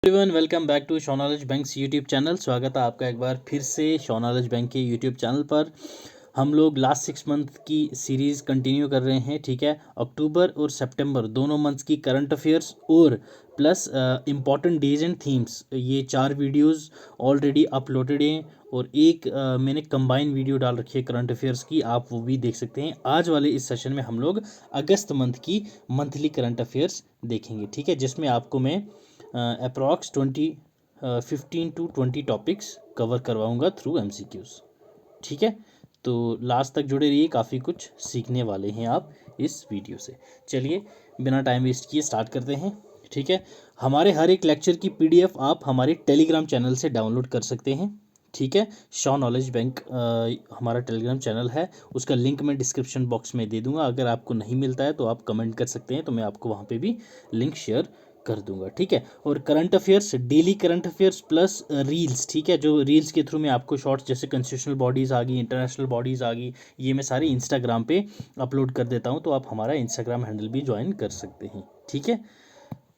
Everyone welcome back to शॉनॉलेज banks YouTube channel. स्वागत है आपका एक बार फिर से शॉनॉलेज बैंक के यूट्यूब चैनल पर। हम लोग लास्ट 6 मंथ की सीरीज़ कंटिन्यू कर रहे हैं। ठीक है, अक्टूबर और सितंबर दोनों मंथ्स की करंट अफेयर्स और plus important days and themes, ये 4 वीडियोस ऑलरेडी अपलोडेड हैं और एक मैंने कंबाइन वीडियो डाल रखी है करंट अफेयर्स की, आप वो भी देख सकते हैं। आज वाले इस सेशन में हम लोग अगस्त मंथ की मंथली करंट अफेयर्स देखेंगे। ठीक है, जिसमें आपको मैं अप्रॉक्स 15 to 20 टॉपिक्स कवर करवाऊंगा थ्रू MCQs। ठीक है, तो लास्ट तक जुड़े रहिए, काफ़ी कुछ सीखने वाले हैं आप इस वीडियो से। चलिए बिना टाइम वेस्ट किए स्टार्ट करते हैं। ठीक है, हमारे हर एक लेक्चर की PDF आप हमारे टेलीग्राम चैनल से डाउनलोड कर सकते हैं। ठीक है, शॉ नॉलेज बैंक हमारा टेलीग्राम चैनल है, उसका लिंक मैं डिस्क्रिप्शन बॉक्स में दे दूंगा। अगर आपको नहीं मिलता है तो आप कमेंट कर सकते हैं, तो मैं आपको वहाँ पे भी लिंक शेयर कर दूंगा। ठीक है, और current affairs, daily current affairs plus reels. ठीक है, जो रील्स के थ्रू मैं आपको शॉर्ट्स, जैसे कंस्टिट्यूशनल बॉडीज़ आ गई, इंटरनेशनल बॉडीज़ आ गई, ये मैं सारे इंस्टाग्राम पे अपलोड कर देता हूँ, तो आप हमारा इंस्टाग्राम हैंडल भी ज्वाइन कर सकते हैं। ठीक है,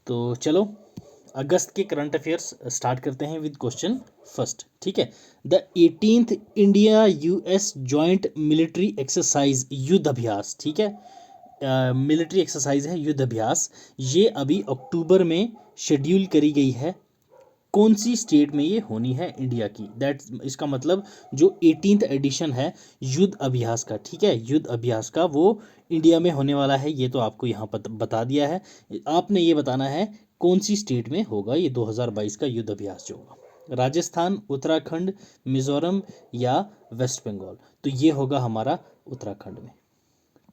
तो चलो अगस्त के करंट अफेयर्स स्टार्ट करते हैं विद क्वेश्चन फर्स्ट। ठीक है, the 18th India US joint military exercise, युद्ध अभ्यास। ठीक है, मिलिट्री एक्सरसाइज है युद्ध अभ्यास, ये अभी अक्टूबर में शेड्यूल करी गई है। कौन सी स्टेट में ये होनी है इंडिया की, दैट इसका मतलब जो 18th एडिशन है युद्ध अभ्यास का, ठीक है, युद्ध अभ्यास का, वो इंडिया में होने वाला है। ये तो आपको यहाँ पर बता दिया है, आपने ये बताना है कौन सी स्टेट में होगा ये 2022 का युद्ध अभ्यास जो होगा। राजस्थान, उत्तराखंड, मिजोरम या वेस्ट बंगाल, तो ये होगा हमारा उत्तराखंड में।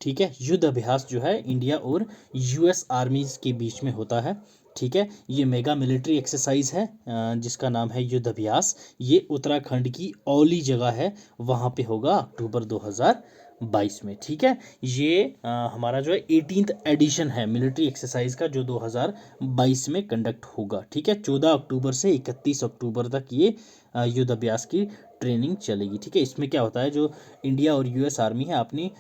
ठीक है, युद्ध अभ्यास जो है इंडिया और US आर्मीज के बीच में होता है। ठीक है, ये मेगा मिलिट्री एक्सरसाइज है जिसका नाम है युद्ध अभ्यास। ये उत्तराखंड की औली जगह है, वहाँ पे होगा अक्टूबर 2022 में। ठीक है, ये हमारा जो है 18th एडिशन है मिलिट्री एक्सरसाइज का, जो 2022 में कंडक्ट होगा। ठीक है, 14 अक्टूबर से 31 अक्टूबर तक ये युद्ध अभ्यास की ट्रेनिंग चलेगी। ठीक है, इसमें क्या होता है, जो इंडिया और US आर्मी है अपनी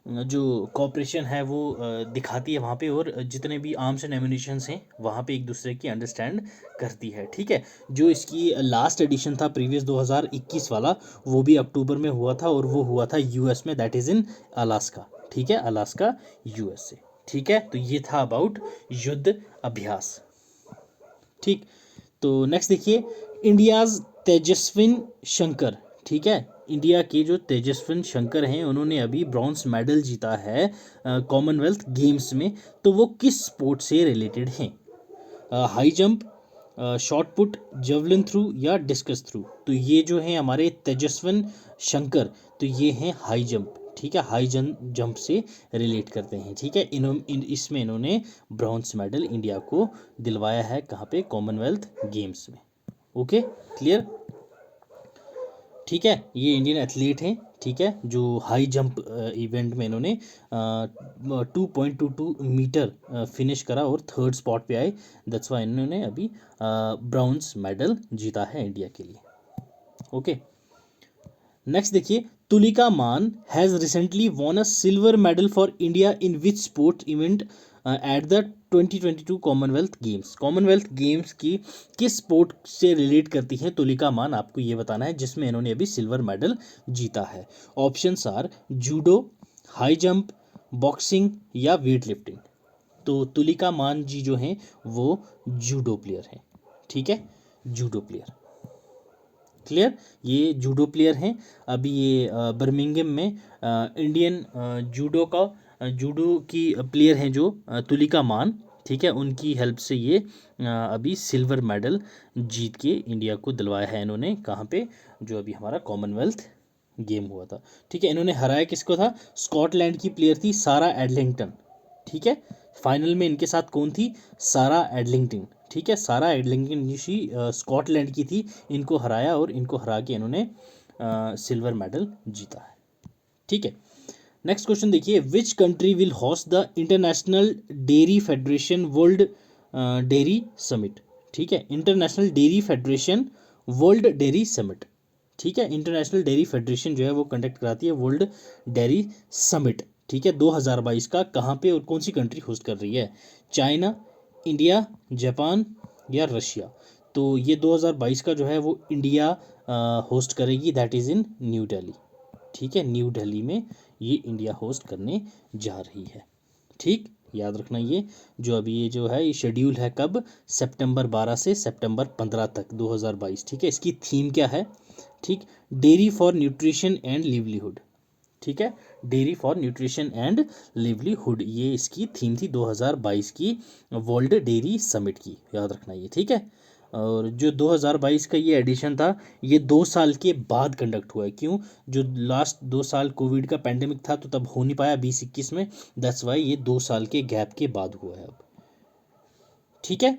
जो कॉपरेशन है वो दिखाती है वहाँ पे, और जितने भी आर्म्स एंड एम्यूनिशंस हैं वहाँ पे एक दूसरे की अंडरस्टैंड करती है। ठीक है, जो इसकी लास्ट एडिशन था प्रीवियस 2021 वाला, वो भी अक्टूबर में हुआ था, और वो हुआ था US में, दैट इज़ इन अलास्का। ठीक है, अलास्का US से। ठीक है, तो ये था अबाउट युद्ध अभ्यास। ठीक, तो नेक्स्ट देखिए, इंडियाज तेजस्विन शंकर। ठीक है, इंडिया के जो तेजस्विन शंकर हैं उन्होंने अभी ब्रॉन्ज मेडल जीता है कॉमनवेल्थ गेम्स में, तो वो किस स्पोर्ट से रिलेटेड हैं? High jump, shot put, javelin through या डिस्कस थ्रू, तो ये जो हैं हमारे तेजस्विन शंकर, तो ये हैं हाई जंप। ठीक है, हाई जंप से रिलेट करते हैं। ठीक है, इसमें इन्होंने ब्रॉन्ज मेडल इंडिया को दिलवाया है, कहाँ पे, कॉमनवेल्थ गेम्स में। Okay, clear. ठीक है, ये इंडियन एथलीट हैं। ठीक है, जो हाई जंप इवेंट में इन्होंने 2.22 मीटर फिनिश करा और थर्ड स्पॉट पे आए, दैट्स वाई इन्होंने अभी ब्राउन्स मेडल जीता है इंडिया के लिए। ओके, नेक्स्ट देखिए, तुलिका मान has recently von a silver medal for India in which sport event at the 2022 Commonwealth games. Commonwealth games की किस स्पोर्ट से रिलेट करती हैं तुलिका मान, आपको ये बताना है, जिसमें इन्होंने अभी सिल्वर मेडल जीता है। Options are judo, high jump, boxing या वेट लिफ्टिंग। तो तुलिका मान जी जो हैं वो जूडो प्लेयर हैं। ठीक है, जूडो प्लेयर, क्लियर, ये जूडो प्लेयर हैं। अभी ये बर्मिंघम में इंडियन जूडो का जूडो की प्लेयर हैं जो तुलिका मान। ठीक है, उनकी हेल्प से ये अभी सिल्वर मेडल जीत के इंडिया को दिलवाया है इन्होंने, कहाँ पे, जो अभी हमारा कॉमनवेल्थ गेम हुआ था। ठीक है, इन्होंने हराया किसको था, स्कॉटलैंड की प्लेयर थी सारा एडलिंगटन। ठीक है, फाइनल में इनके साथ कौन थी, सारा एडलिंगटन। ठीक है, सारा एडलिंगटन जी स्कॉटलैंड की थी, इनको हराया और इनको हरा के इन्होंने सिल्वर मेडल जीता है। ठीक है, नेक्स्ट क्वेश्चन देखिए, which country will host the international dairy federation world dairy summit. ठीक है, international dairy federation world dairy summit. ठीक है, इंटरनेशनल डेयरी फेडरेशन जो है वो कंडक्ट कराती है वर्ल्ड डेयरी समिट। ठीक है, 2022 का, कहाँ पे और कौन सी कंट्री होस्ट कर रही है, चाइना, इंडिया, जापान या रशिया। तो ये 2022 का जो है वो इंडिया होस्ट करेगी, that is in new Delhi. ठीक है, न्यू दिल्ली में ये इंडिया होस्ट करने जा रही है। ठीक, याद रखना ये जो अभी ये जो है ये शेड्यूल है कब, सितंबर 12 से सितंबर 15 तक 2022। ठीक है, इसकी थीम क्या है? ठीक, dairy for nutrition and livelihood. ठीक है, dairy for nutrition and livelihood, ये इसकी थीम थी 2022 की वर्ल्ड डेयरी समिट की, याद रखना ये। ठीक है, और जो 2022 का ये एडिशन था ये 2 साल के बाद कंडक्ट हुआ है। क्यों? जो लास्ट 2 साल कोविड का पेंडेमिक था तो तब हो नहीं पाया 2021 में, दैट्स वाई ये 2 साल के गैप के बाद हुआ है अब। ठीक है,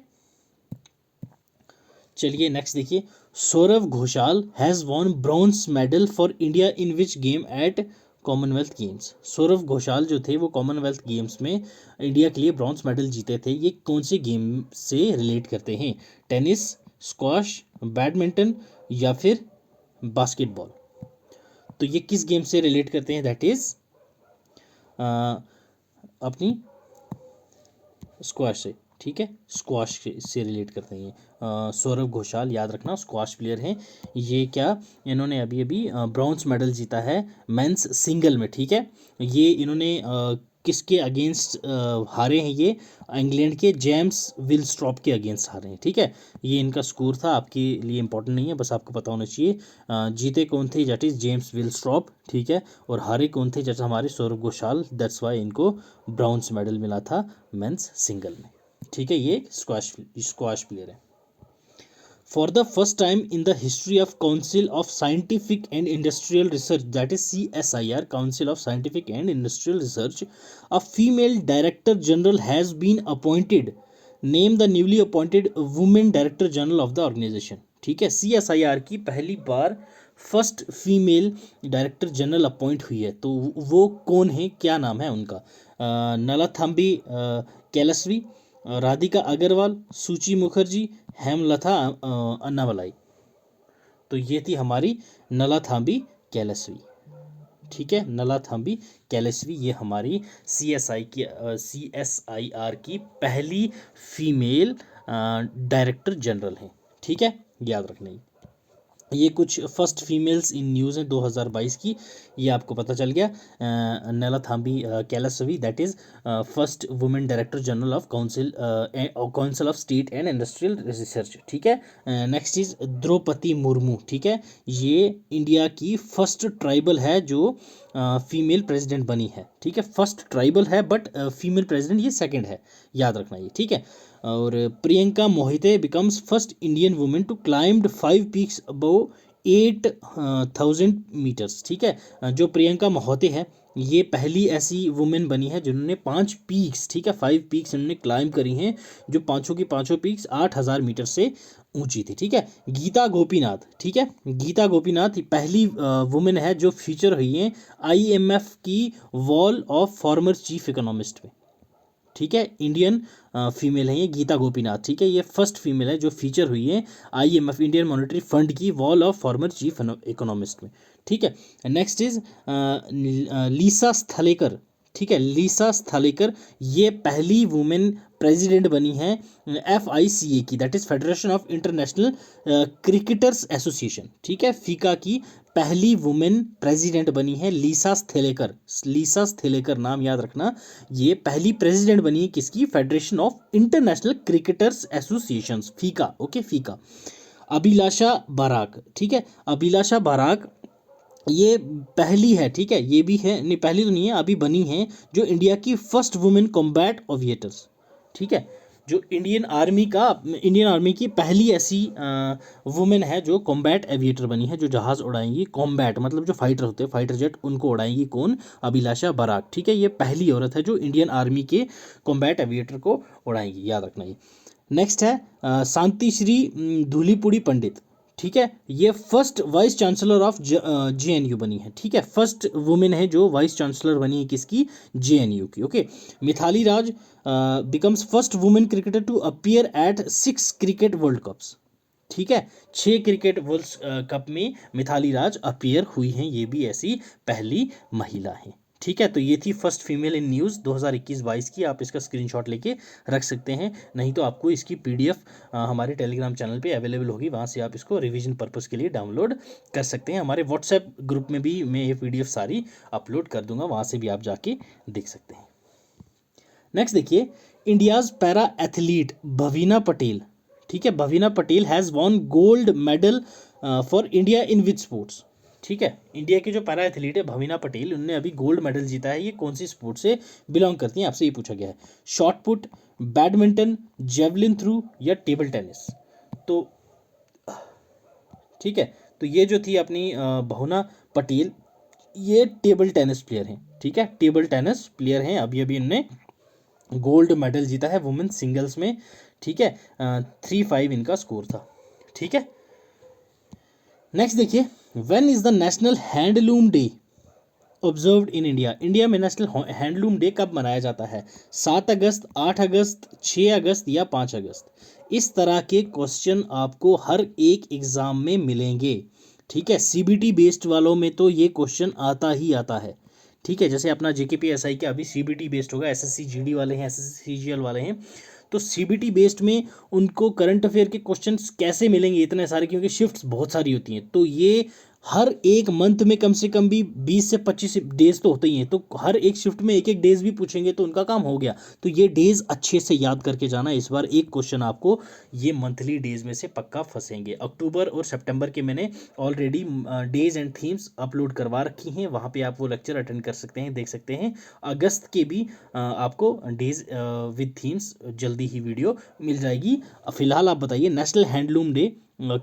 चलिए नेक्स्ट देखिए, Saurav Ghosal has won bronze medal for India in which game at Commonwealth Games. Saurav Ghosal जो थे वो कॉमनवेल्थ गेम्स में इंडिया के लिए ब्रॉन्ज मेडल जीते थे। ये कौन से गेम से रिलेट करते हैं? टेनिस, स्क्वाश, बैडमिंटन या फिर बास्केटबॉल? तो ये किस गेम से रिलेट करते हैं? दैट इज अपनी स्क्वाश से। ठीक है, स्क्वाश से रिलेट करते हैं। सौरव घोषाल, याद रखना, स्क्वाश प्लेयर हैं ये। क्या इन्होंने अभी अभी ब्रॉन्ज मेडल जीता है मेंस सिंगल में। ठीक है, ये इन्होंने किसके अगेंस्ट हारे हैं? ये इंग्लैंड के जेम्स विलस्ट्रॉप के अगेंस्ट हारे हैं। ठीक है, ये इनका स्कोर था, आपके लिए इंपॉर्टेंट नहीं है, बस आपको पता होना चाहिए। जीते कौन थे? That is James Willstrop. ठीक है, और हारे कौन थे? जैसे हमारे सौरव घोषाल, दैट्स वाई इनको ब्रॉन्ज मेडल मिला था मेंस सिंगल में। ठीक है, ये स्क्वाश प्लेयर है। For the first time in the history of Council of Scientific and Industrial Research, that is CSIR, Council of Scientific and Industrial Research, a female director general has been appointed. Name the newly appointed women director general of the organization. ठीक है, CSIR की पहली बार first female director general appoint हुई है, तो वो कौन है? क्या नाम है उनका? नलाथाम्बी कैलसवी, राधिका अग्रवाल, सूची मुखर्जी, हेमलता अन्नामलाई। तो ये थी हमारी नलाथाम्बी कैलसवी। ठीक है, नलाथाम्बी कैलसवी ये हमारी CSIR की पहली फीमेल डायरेक्टर जनरल हैं। ठीक है, याद रखना ये कुछ फर्स्ट फीमेल्स इन न्यूज़ हैं 2022 की, ये आपको पता चल गया। Nallathambi Kalaiselvi, that is first women director general of council of state and industrial research. ठीक है, नेक्स्ट इज द्रौपदी मुर्मू। ठीक है, ये इंडिया की फर्स्ट ट्राइबल है जो फीमेल प्रेसिडेंट बनी है। ठीक है, फर्स्ट ट्राइबल है बट फीमेल प्रेसिडेंट ये सेकंड है, याद रखना ये। ठीक है, और Priyanka Mohite becomes first Indian women to climbed 5 peaks above 8,000 metres. ठीक है, जो प्रियंका मोहिते है ये पहली ऐसी वुमेन बनी है जिन्होंने 5 पीक्स, ठीक है, 5 पीक्स इन्होंने क्लाइंब करी हैं, जो पाँचों की पाँचों पीक्स 8,000 मीटर से ऊंची थी। ठीक है, गीता गोपीनाथ, ठीक है, गीता गोपीनाथ पहली वुमेन है जो फीचर हुई है IMF की wall of former chief economist में। ठीक है, इंडियन फीमेल है ये गीता गोपीनाथ। ठीक है, ये फर्स्ट फीमेल है जो फीचर हुई है IMF इंडियन मॉनेटरी फंड की wall of former chief economist में। ठीक है, नेक्स्ट इज लीसा स्थलेकर। ठीक है, लीसा स्थलेकर ये पहली वुमेन प्रेसिडेंट बनी है FICA की, that is federation of international cricketers association. ठीक है, फीका की पहली वुमेन प्रेसिडेंट बनी है लीसा स्थलेकर। लीसा स्थलेकर नाम याद रखना, ये पहली प्रेसिडेंट बनी है किसकी? Federation of international cricketers association, फीका। ओके, फीका। अभिलाषा बाराक, ठीक है, अभिलाषा बाराक ये पहली है। ठीक है, ये भी है, नहीं पहली तो नहीं है, अभी बनी है, जो इंडिया की फर्स्ट वुमेन कॉम्बैट एविएटर्स। ठीक है, जो इंडियन आर्मी की पहली ऐसी वुमेन है जो कॉम्बैट एविएटर बनी है, जो जहाज़ उड़ाएंगी। कॉम्बैट मतलब जो फाइटर होते हैं, फाइटर जेट, उनको उड़ाएंगी कौन? अभिलाषा बाराक। ठीक है, ये पहली औरत है जो इंडियन आर्मी के कॉम्बैट एविएटर को उड़ाएंगी, याद रखना ये। नेक्स्ट है शांति श्री धूलीपुड़ी पंडित। ठीक है, ये first vice chancellor of JNU बनी है। ठीक है, फर्स्ट वुमेन है जो वाइस चांसलर बनी है किसकी? JNU की। Okay, Mithali Raj becomes first women cricketer to appear at 6 cricket world cups. ठीक है, 6 क्रिकेट वर्ल्ड कप में मिथाली राज अपीयर हुई हैं, ये भी ऐसी पहली महिला हैं। ठीक है, तो ये थी फर्स्ट फीमेल इन न्यूज़ 2021-22 की। आप इसका स्क्रीनशॉट लेके रख सकते हैं, नहीं तो आपको इसकी पीडीएफ हमारे टेलीग्राम चैनल पे अवेलेबल होगी, वहाँ से आप इसको रिवीजन पर्पस के लिए डाउनलोड कर सकते हैं। हमारे व्हाट्सएप ग्रुप में भी मैं ये पीडीएफ सारी अपलोड कर दूंगा, वहाँ से भी आप जाके देख सकते हैं। नेक्स्ट देखिए, India's para athlete Bhavina Patel, ठीक है, Bhavina Patel has won gold medal for India in which sports. ठीक है, इंडिया के जो पैरा एथलीट है भवीना पटेल, उन्होंने अभी गोल्ड मेडल जीता है। ये कौन सी स्पोर्ट से बिलोंग करती हैं, आपसे ये पूछा गया है। Shot put, badminton, javelin through या टेबल टेनिस। तो ठीक है, तो ये जो थी अपनी भवना पटेल, ये टेबल टेनिस प्लेयर हैं। ठीक है, टेबल टेनिस प्लेयर हैं, अभी अभी इनने गोल्ड मेडल जीता है वुमेन सिंगल्स में। ठीक है, 3-5 इनका स्कोर था। ठीक है, नेक्स्ट देखिए, when is the national handloom day observed in India. India में नेशनल हैंडलूम डे कब मनाया जाता है? 7 अगस्त, 8 अगस्त, 6 अगस्त या 5 अगस्त। इस तरह के क्वेश्चन आपको हर एक एग्जाम में मिलेंगे। ठीक है, सीबीटी बेस्ड वालों में तो ये क्वेश्चन आता ही आता है। ठीक है, जैसे अपना जेकेपीएसआई का अभी सीबीटी बेस्ड होगा, एसएससी जीडी वाले हैं, एसएससी सीजीएल वाले हैं, तो सीबीटी बेस्ड में उनको करंट अफेयर के क्वेश्चंस कैसे मिलेंगे इतने सारे, क्योंकि शिफ्ट्स बहुत सारी होती हैं। तो ये हर एक मंथ में कम से कम भी 20 से 25 डेज तो होते ही हैं, तो हर एक शिफ्ट में एक एक डेज भी पूछेंगे तो उनका काम हो गया। तो ये डेज अच्छे से याद करके जाना। इस बार एक क्वेश्चन आपको ये मंथली डेज में से पक्का फंसेंगे। अक्टूबर और सितंबर के मैंने already days and themes upload करवा रखी हैं, वहाँ पे आप वो लेक्चर अटेंड कर सकते हैं, देख सकते हैं। अगस्त के भी आपको डेज विद थीम्स जल्दी ही वीडियो मिल जाएगी। फिलहाल आप बताइए, नेशनल हैंडलूम डे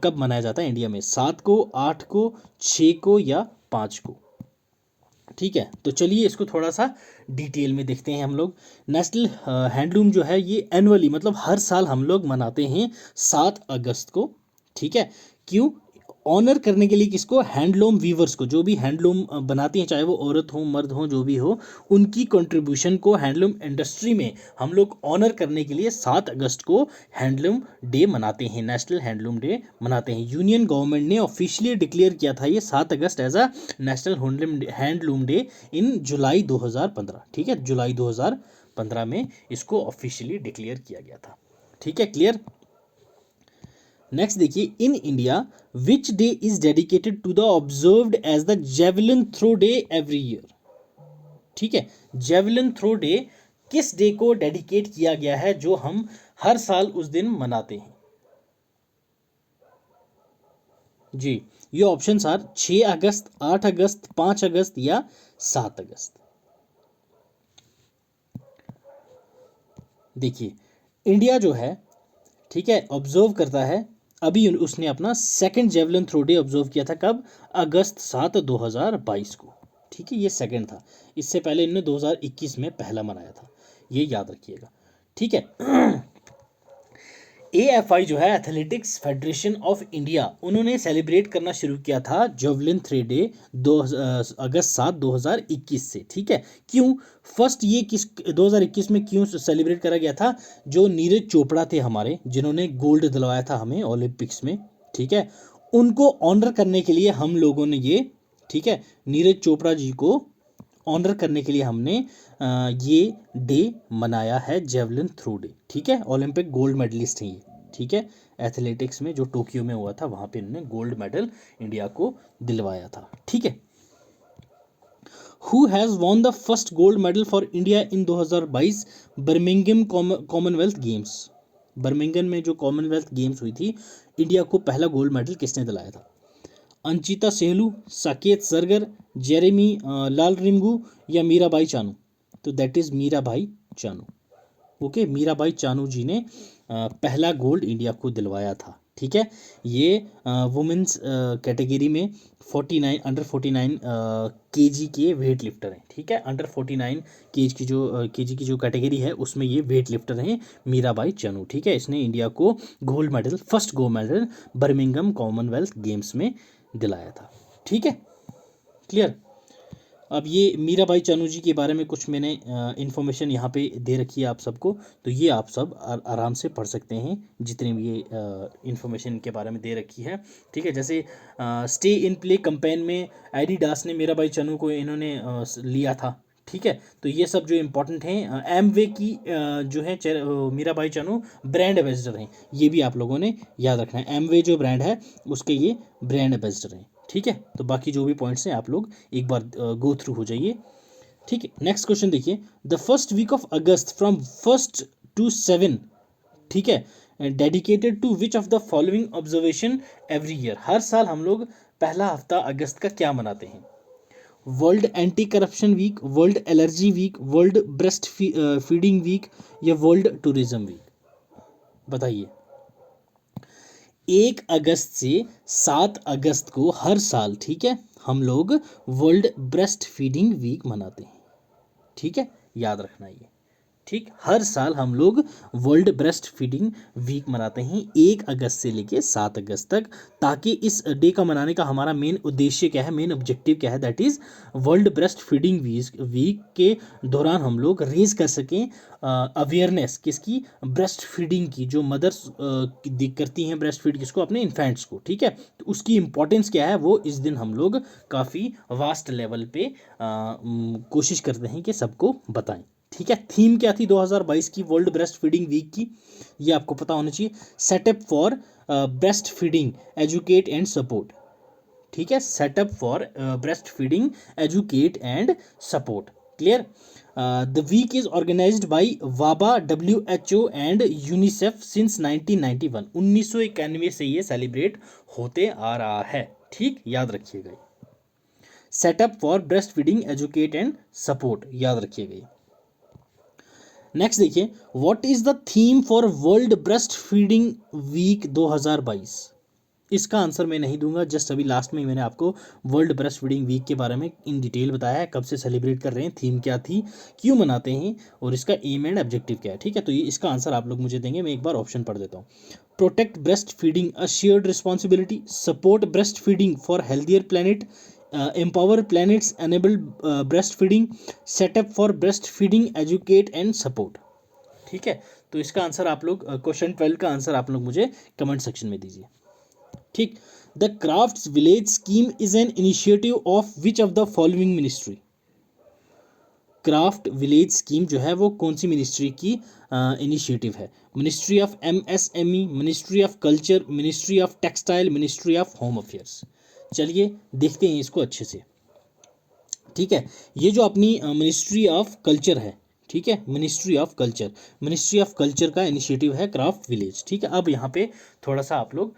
कब मनाया जाता है इंडिया में? 7 को, 8 को, 6 को या 5 को? ठीक है, तो चलिए इसको थोड़ा सा डिटेल में देखते हैं हम लोग। नेशनल हैंडलूम जो है ये एनुअली, मतलब हर साल हम लोग मनाते हैं 7 अगस्त को। ठीक है, क्यों? ऑनर करने के लिए किसको? हैंडलूम वीवर्स को, जो भी हैंडलूम बनाती हैं, चाहे वो औरत हो मर्द हो जो भी हो, उनकी कंट्रीब्यूशन को हैंडलूम इंडस्ट्री में हम लोग ऑनर करने के लिए 7 अगस्त को हैंडलूम डे मनाते हैं, नेशनल हैंडलूम डे मनाते हैं। यूनियन गवर्नमेंट ने ऑफिशियली डिक्लेयर किया था ये 7 August as a national handloom day in July 2015। ठीक है, जुलाई 2015 में इसको ऑफिशियली डिक्लेयर किया गया था। ठीक है, क्लियर? नेक्स्ट देखिए, in India which day is dedicated to the observed as the javelin throw day every year. ठीक है, जेवलिन थ्रो डे किस डे को डेडिकेट किया गया है जो हम हर साल उस दिन मनाते हैं? जी, ये ऑप्शंस आर 6 अगस्त, 8 अगस्त, 5 अगस्त या 7 अगस्त। देखिए, इंडिया जो है, ठीक है, ऑब्जर्व करता है, अभी उसने अपना second javelin throw day observe किया था कब? अगस्त 7, 2022 को। ठीक है, ये सेकंड था, इससे पहले इन्होंने 2021 में पहला मनाया था, ये याद रखिएगा। ठीक है, AFI जो है, एथलेटिक्स फेडरेशन ऑफ इंडिया, उन्होंने सेलिब्रेट करना शुरू किया था जेवलिन थ्रो डे अगस्त 7, 2021 से। ठीक है, क्यों? फर्स्ट ये किस 2021 में क्यों सेलिब्रेट करा गया था? जो नीरज चोपड़ा थे हमारे, जिन्होंने गोल्ड दिलवाया था हमें ओलंपिक्स में, ठीक है, उनको ऑनर करने के लिए हम लोगों ने ये, ठीक है, नीरज चोपड़ा जी को ऑनर करने के लिए हमने ये डे मनाया है, जेवलिन थ्रो डे। ठीक है, ओलंपिक गोल्ड मेडलिस्ट हैं ये। ठीक है, एथलेटिक्स में जो टोक्यो में हुआ था, वहाँ पे इन्होंने गोल्ड मेडल इंडिया को दिलवाया था। ठीक है, who has won the first gold medal for India in 2022 Birmingham Commonwealth games. Birmingham में जो कॉमनवेल्थ गेम्स हुई थी, इंडिया को पहला गोल्ड मेडल किसने दिलाया था? अंचिता सेहलू, साकेत सरगर, जेरेमी लाल रिंगू या मीराबाई चानू? तो that is Mirabai Chanu. Okay, Mirabai Chanu ji ने पहला गोल्ड इंडिया को दिलवाया था। ठीक है, ये वुमेंस कैटेगरी में 49 अंडर 49 केजी के वेट लिफ्टर हैं। ठीक है, अंडर 49 केजी की जो कैटेगरी है उसमें ये वेट लिफ्टर हैं, मीराबाई चानू। ठीक है, इसने इंडिया को gold medal, first gold medal Birmingham Commonwealth games में दिलाया था। ठीक है, क्लियर? अब ये मीराबाई चानू जी के बारे में कुछ मैंने इन्फॉर्मेशन यहाँ पे दे रखी है आप सबको, तो ये आप सब आराम से पढ़ सकते हैं, जितने भी ये इन्फॉर्मेशन इनके बारे में दे रखी है। ठीक है, जैसे स्टे इन प्ले कैंपेन में एडिडास ने मीराबाई चानू को इन्होंने लिया था। ठीक है, तो ये सब जो इम्पोर्टेंट हैं। एमवे की जो है मीराबाई चानू ब्रांड एम्बेसडर हैं, ये भी आप लोगों ने याद रखना है। एमवे जो ब्रांड है उसके ये ब्रांड एम्बेसडर हैं। ठीक है, तो बाकी जो भी पॉइंट्स हैं आप लोग एक बार गो थ्रू हो जाइए। ठीक है, नेक्स्ट क्वेश्चन देखिए, the first week of August from 1 to 7, ठीक है, dedicated to which of the following observation every year. हर साल हम लोग पहला हफ्ता अगस्त का क्या मनाते हैं? World anti corruption week, world allergy week, world breast feeding week, या वर्ल्ड टूरिज्म वीक? बताइए। 1 अगस्त से 7 अगस्त को हर साल, ठीक है, हम लोग वर्ल्ड ब्रेस्ट फीडिंग वीक मनाते हैं। ठीक है, याद रखना ये। ठीक, हर साल हम लोग वर्ल्ड ब्रेस्ट फीडिंग वीक मनाते हैं 1 अगस्त से लेके 7 अगस्त तक, ताकि इस डे का मनाने का हमारा मेन उद्देश्य क्या है, मेन ऑब्जेक्टिव क्या है, that is world breast feeding week के दौरान हम लोग रेज कर सकें अवेयरनेस किसकी, ब्रेस्ट फीडिंग की, जो मदर्स करती हैं ब्रेस्ट फीड किसको, अपने इन्फेंट्स को। ठीक है, तो उसकी इंपॉर्टेंस क्या है वो इस दिन हम लोग काफ़ी वास्ट लेवल पे कोशिश करते हैं कि सबको बताएं। ठीक है, थीम क्या थी 2022 की वर्ल्ड ब्रेस्ट फीडिंग वीक की, ये आपको पता होना चाहिए। Setup for breast feeding educate and support. ठीक है, setup for breast feeding educate and support. Clear? The week is organised by वाबा, WHO एंड यूनिसेफ सिंस 1991। 1991 से ये सेलिब्रेट होते आ रहा है। ठीक, याद रखिएगा। Setup for breast feeding educate and support, याद रखिएगा। नेक्स्ट देखिए, what is the theme for world breast feeding week 2022? इसका आंसर मैं नहीं दूंगा, जस्ट अभी लास्ट में ही मैंने आपको वर्ल्ड ब्रेस्ट फीडिंग वीक के बारे में इन डिटेल बताया है, कब से सेलिब्रेट कर रहे हैं, थीम क्या थी, क्यों मनाते हैं, और इसका एम एंड ऑब्जेक्टिव क्या है। ठीक है, तो ये इसका आंसर आप लोग मुझे देंगे। मैं एक बार ऑप्शन पढ़ देता हूँ। Protect breast feeding a shared responsibility, support breast feeding for healthier planet, empower planets enable breast feeding, setup for breast feeding educate and support. ठीक है, तो इसका आंसर आप लोग क्वेश्चन 12 का आंसर आप लोग मुझे कमेंट सेक्शन में दीजिए। ठीक, the crafts village scheme is an initiative of which of the following ministry? Craft village scheme जो है वो कौन सी मिनिस्ट्री की इनिशिएटिव है? Ministry of MSME, ministry of culture, ministry of textile, ministry of home affairs? चलिए देखते हैं इसको अच्छे से। ठीक है, ये जो अपनी मिनिस्ट्री ऑफ कल्चर है, ठीक है, मिनिस्ट्री ऑफ कल्चर का इनिशिएटिव है क्राफ्ट विलेज। ठीक है, अब यहाँ पे थोड़ा सा आप लोग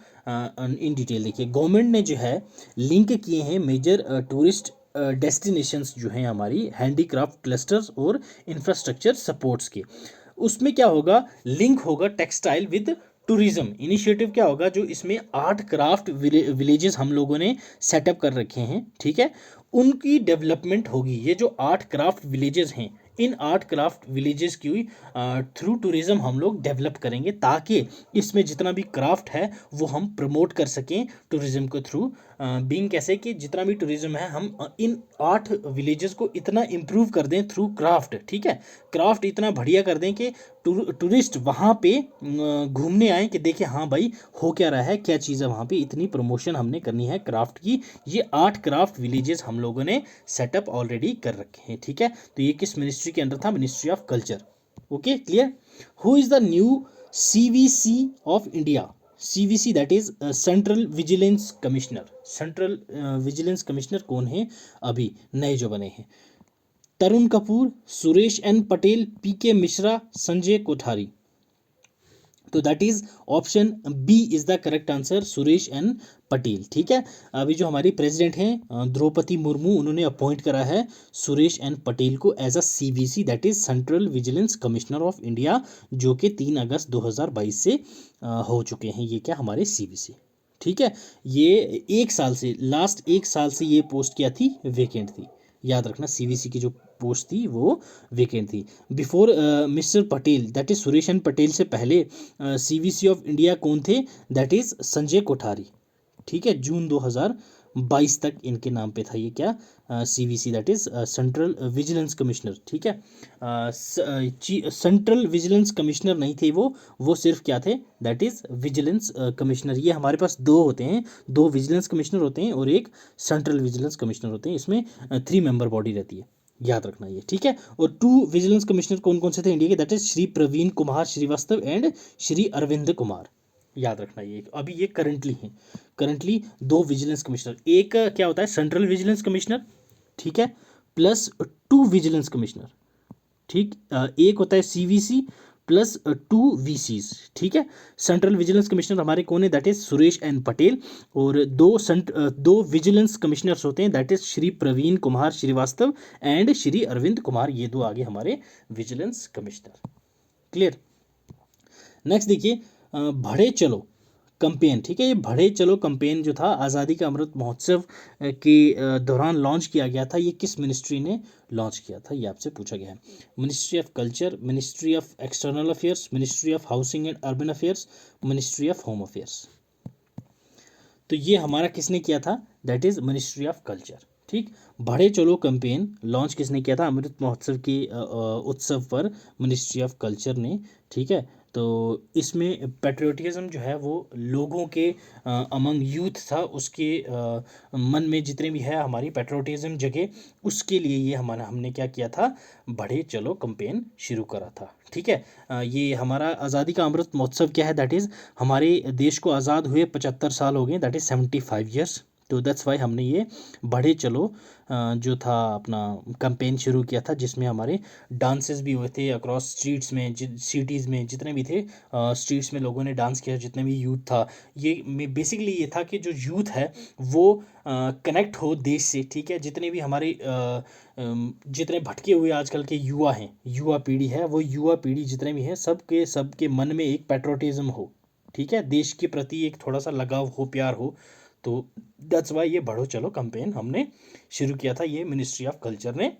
इन डिटेल देखिए। गवर्नमेंट ने जो है लिंक किए हैं मेजर टूरिस्ट डेस्टिनेशंस जो हैं हमारी हैंडीक्राफ्ट क्लस्टर्स और इंफ्रास्ट्रक्चर सपोर्ट्स के। उसमें क्या होगा, लिंक होगा टेक्सटाइल विद टूरिज्म। इनिशिएटिव क्या होगा, जो इसमें 8 क्राफ्ट विलेजेस हम लोगों ने सेटअप कर रखे हैं, ठीक है, उनकी डेवलपमेंट होगी। ये जो 8 क्राफ्ट विलेजेस हैं, इन 8 क्राफ्ट विलेजेस की थ्रू टूरिज्म हम लोग डेवलप करेंगे, ताकि इसमें जितना भी क्राफ्ट है वो हम प्रमोट कर सकें टूरिज्म के थ्रू। बीइंग कैसे कि जितना भी टूरिज्म है हम इन 8 विलेजेस को इतना इम्प्रूव कर दें थ्रू क्राफ्ट। ठीक है, क्राफ्ट इतना बढ़िया कर दें कि टूरिस्ट वहाँ पे घूमने आए कि देखें हाँ भाई हो क्या रहा है, क्या चीज़ है वहाँ पे, इतनी प्रमोशन हमने करनी है क्राफ्ट की। ये 8 क्राफ्ट विलेजेस हम लोगों ने सेटअप ऑलरेडी कर रखे हैं। ठीक है, तो ये किस मिनिस्ट्री के अंदर था? Ministry of culture. Okay, clear? Who is the new CVC of India? CVC that is central vigilance commissioner. Central vigilance commissioner कौन है अभी नए जो बने हैं? Tarun Kapoor, Suresh N Patel, PK Mishra, Sanjay Kothari. तो that is option B is the correct answer, Suresh N Patel. ठीक है, अभी जो हमारी प्रेसिडेंट हैं द्रौपदी मुर्मू, उन्होंने अपॉइंट करा है सुरेश N पटेल को as a CVC that is central vigilance commissioner of India, जो कि 3 अगस्त 2022 से हो चुके हैं। ये क्या हमारे CVC। ठीक है, ये 1 साल से, लास्ट 1 साल से ये पोस्ट क्या थी? वेकेंट थी। याद रखना, CVC की जो पोस्ट थी वो वेकेंट थी। Before mister Patel that is Suresh N Patel से पहले CVC ऑफ इंडिया कौन थे? That is Sanjay Kothari. ठीक है, जून 2022 तक इनके नाम पे था ये क्या? CVC that is central vigilance commissioner. ठीक है, सेंट्रल विजिलेंस कमिश्नर नहीं थे वो सिर्फ क्या थे? That is vigilance commissioner. ये हमारे पास 2 होते हैं, 2 विजिलेंस कमिश्नर होते हैं और एक सेंट्रल विजिलेंस कमिश्नर होते हैं। इसमें 3 मेंबर बॉडी रहती है। याद रखना ये, ठीक है। और 2 विजिलेंस कमिश्नर कौन कौन से थे इंडिया के, that is Shri Praveen Kumar Srivastava and Shri Arvind Kumar, याद रखना ये। अभी ये करंटली हैं, करंटली 2 विजिलेंस कमिश्नर, एक क्या होता है सेंट्रल विजिलेंस कमिश्नर, ठीक है, प्लस 2 विजिलेंस कमिश्नर, ठीक। एक होता है सीवीसी प्लस 2 वीसीज, ठीक है। सेंट्रल विजिलेंस कमिश्नर हमारे कौन है, that is Suresh N Patel. और 2 विजिलेंस कमिश्नर्स होते हैं, that is Shri Praveen Kumar Srivastava and Shri Arvind Kumar, ये 2 आगे हमारे विजिलेंस कमिश्नर। क्लियर। नेक्स्ट देखिए बढ़े चलो कंपेन, ठीक है। ये बढ़े चलो कंपेन जो था आज़ादी का अमृत महोत्सव के दौरान लॉन्च किया गया था, ये किस मिनिस्ट्री ने लॉन्च किया था, ये आपसे पूछा गया है। Ministry of culture, ministry of external affairs, ministry of housing and urban affairs, ministry of home affairs. तो ये हमारा किसने किया था, that is ministry of culture, ठीक। बढ़े चलो कैंपेन लॉन्च किसने किया था, अमृत महोत्सव के उत्सव पर मिनिस्ट्री ऑफ कल्चर ने, ठीक है। तो इसमें पेट्रियोटिज्म जो है वो लोगों के अमंग यूथ था, उसके मन में जितने भी है हमारी पेट्रियोटिज्म जगह, उसके लिए ये हमने क्या किया था, बढ़े चलो कैंपेन शुरू करा था, ठीक है। ये हमारा आज़ादी का अमृत महोत्सव क्या है, दैट इज़ हमारे देश को आज़ाद हुए 75 साल हो गए, दैट इज़ 75 ईयर्स। तो दैट्स वाई हमने ये बढ़े चलो जो था अपना कैंपेन शुरू किया था, जिसमें हमारे डांसेस भी हुए थे अक्रॉस स्ट्रीट्स में, सिटीज़ में जितने भी थे स्ट्रीट्स में लोगों ने डांस किया, जितने भी यूथ था। ये बेसिकली ये था कि जो यूथ है वो कनेक्ट हो देश से, ठीक है। जितने भी हमारे जितने भटके हुए आजकल के युवा हैं, युवा पीढ़ी है, वो युवा पीढ़ी जितने भी हैं सबके मन में एक पैट्रोटिज्म हो, ठीक है, देश के प्रति एक थोड़ा सा लगाव हो, प्यार हो। तो दैट्स वाई ये बढ़ो चलो कैंपेन हमने शुरू किया था, ये मिनिस्ट्री ऑफ कल्चर ने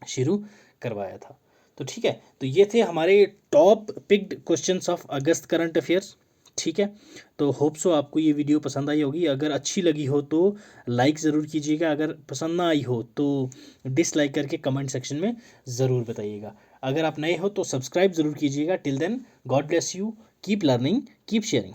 शुरू करवाया था। तो ठीक है, तो ये थे हमारे top picked questions of August current affairs, ठीक है। तो होप सो आपको ये वीडियो पसंद आई होगी, अगर अच्छी लगी हो तो लाइक ज़रूर कीजिएगा, अगर पसंद ना आई हो तो डिसलाइक करके कमेंट सेक्शन में ज़रूर बताइएगा। अगर आप नए हो तो सब्सक्राइब ज़रूर कीजिएगा। Till then God bless you, keep learning, keep sharing.